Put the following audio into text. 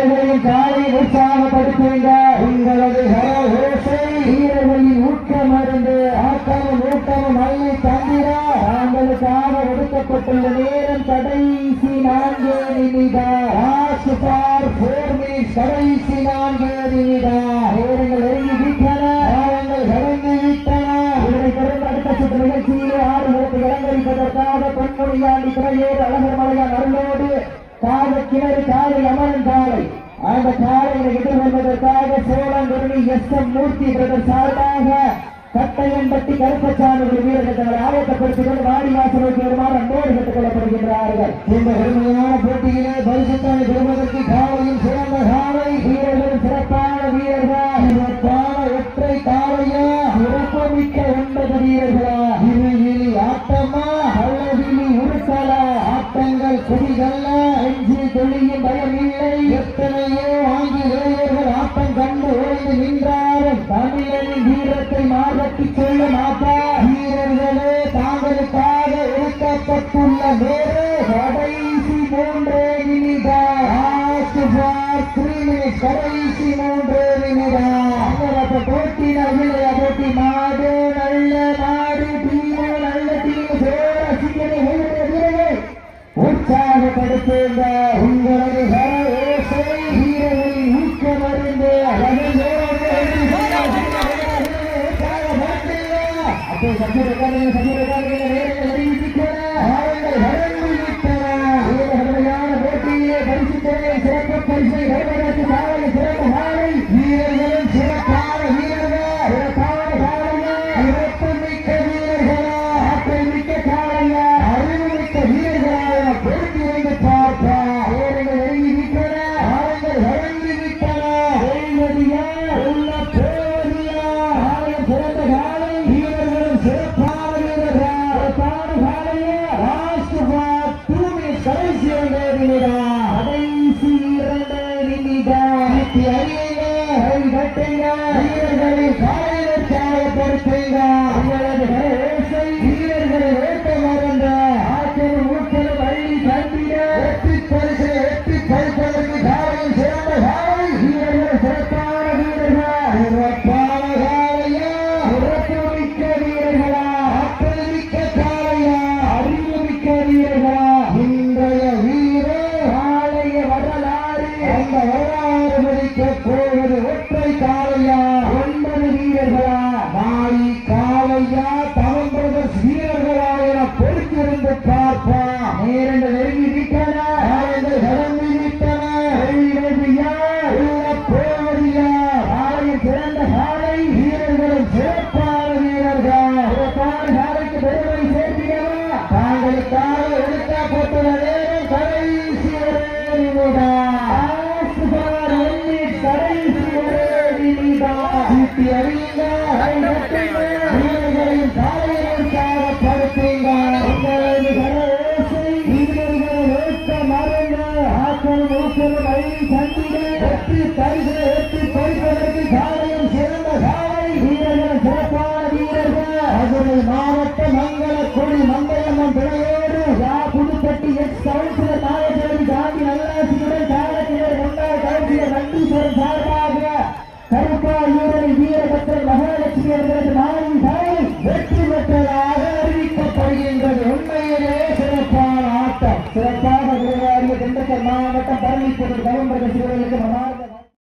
வீரர்களின் காலை உற்சாகப்படுத்துங்க. உங்களது கரகோசை வீரர்களின் ஊக்கம் அறிந்து ஆட்டமும் ஊட்டமும் அள்ளி தந்திரா. தாங்களுக்காக ஒதுக்கப்பட்டுள்ள நேரம் கடைசி 4 நிமிடம். Last for 4 minutes. கடைசி 4 நிமிடம். நேரங்கள் நெருங்கி விட்டன. காலங்கள் கடந்து விட்டன. இதனை தொடர்ந்து அடுத்த சுற்று நிகழ்ச்சியிலே ஆடுகளுக்கு இளங்கரிப்பதற்காக பொன்முடியாண்டி துறையோடு அழகர் மலையான் அருளோடு காதக்கிணறு காலை அமரன் காலை அந்த காலையை எதிர்கொள்வதற்காக சோழங்குருணி எஸ்.எம். மூர்த்தி பிரதர் சார்பாக கட்டையன்பட்டி கருப்பசாமி வீரர்கள் தங்களை ஆயத்தப்படுத்திக் கொண்டு வாடிவாசலுக்கு வருமாறு அன்போடு கேட்டுக் கொள்ளப்படுகின்றார்கள். இந்த பெருமையான போட்டியிலே பரிசுத்தானை பெறுவதற்கு காலையும் சிறந்த காலை வீரர்கள் சிறப்பான வீரர்கள். சிறப்பான ஒற்றை காலையா சிறப்புமிக்க 9 வீரர்களா? இருவிழி ஆட்டமா அல்லவிழி உருட்டலா? ஆட்டங்கள் குடிகல்ல எஞ்சி தொழியும் பயமில்லை. எத்தனையோ ஆங்கிலேயர்கள் ஆட்டம் கண்டு ஓய்ந்து நின்றாரும் தமிழனின் வீரத்தை மாறட்டி சொல்ல மாட்டார். வீரர்களே தாங்களுக்காக ஒதுக்கப்பட்டுள்ள நேரு கடைசி 3 நிமிடம். கடைசி 3 நிமிடம். போட்டி மாடு நல்ல மாடு டீமு நல்ல டீமு உற்சாகப்படுத்துங்க. உங்களது கரகோசை வீரர்களின் ஊக்கம் அறிந்து போட்டியிலே பரிசுத்தனை சிறப்பு பரிசை வருவதற்கு காலை சிறப்பு காலை வீரர்களும் சிறப்பான வீரர்கள். சிறப்பான காலையா சிறப்புமிக்க வீரர்களா? ஆற்றல் மிக்க காலையா அறிவுமிக்க வீரர்களா? பொறுத்து வைத்து பார்ப்பா. வீரர்கள் நெருங்கி விட்டன. காலங்கள் வழங்கி விட்டன. செய்வதியா உள்ள போவதியா? காலையும் சிறந்த காலை வீரர்களும் சிறப்பான வீரர்கள். சிறப்பான காலையா லாஸ்ட் ஃபார் 2 மினிட்ஸ். கடைசி 2 நிமிடம். கடைசி 2 நிமிடம். வீரர்களின் காலையை உற்சாகப்படுத்துங்க. உங்களது கரகோசை வீரர்களை ஓட்ட மறந்த ஆற்றலும் ஊக்கலும் அள்ளி தந்திட வெற்றி பரிசை வெற்றி பரிசலுக்கு காலையில் சிறந்த காலை வீரர்கள் சிறப்பான வீரர்கள். சிறப்பான காலையா சிறப்புமிக்க வீரர்களா? ஆற்றல் மிக்க காலையா அறிவுமிக்க வீரர்களா? இன்றைய வீரர் காலைய வரலாறு. அந்த வரலாறு முடிக்கப் போவது ஒற்றை காலையா 9 வீரர்களா? மாறி காலையா தமிழ் பிரதர்ஸ் வீரர்களா என பொறுத்திருந்து பார்ப்பா. நேரங்கள் நெருங்கி விட்டன. காலங்கள் கடந்து விட்டன. உள்ள போவதியா? காலையில் சிறந்த காலை வீரர்களும் சிறப்பான வீரர்கள். சிறப்பான காலைக்கு பெருமை சேர்த்திடவா? தாங்களுக்காக ஒதுக்கப்பட்டுள்ள நேரம் கடைசி 1 நிமிடம். கடைசி 1 நிமிடம். சீட்டி அறியுங்க. வீரர்களையும் காலையை உற்சாகப்படுத்துங்க. உங்களது கரகோசை வீரர்கள் ஓட்ட மறந்த ஆற்றலும் ஊக்கலும் அள்ளி தந்திட வெற்றி பரிசை வெற்றி பரிசலுக்கு காலையும் சிறந்த காலை வீரர்கள் சிறப்பான வீரர்கள். மதுரை மாவட்ட மங்கள கொடி மந்தையம்மன் துணையோடு புதுப்பட்டி எக்ஸ் கவுன்சிலர் நாயகன் காந்தி நல்லாசியுடன் காலத்தினர் முன்னாள் கவுன்சிலர் நந்தீஸ்வரன் சார்பாக கருப்பா வீரரை வீரபத்திரன் மகாலட்சுமி அவர்களது மாறி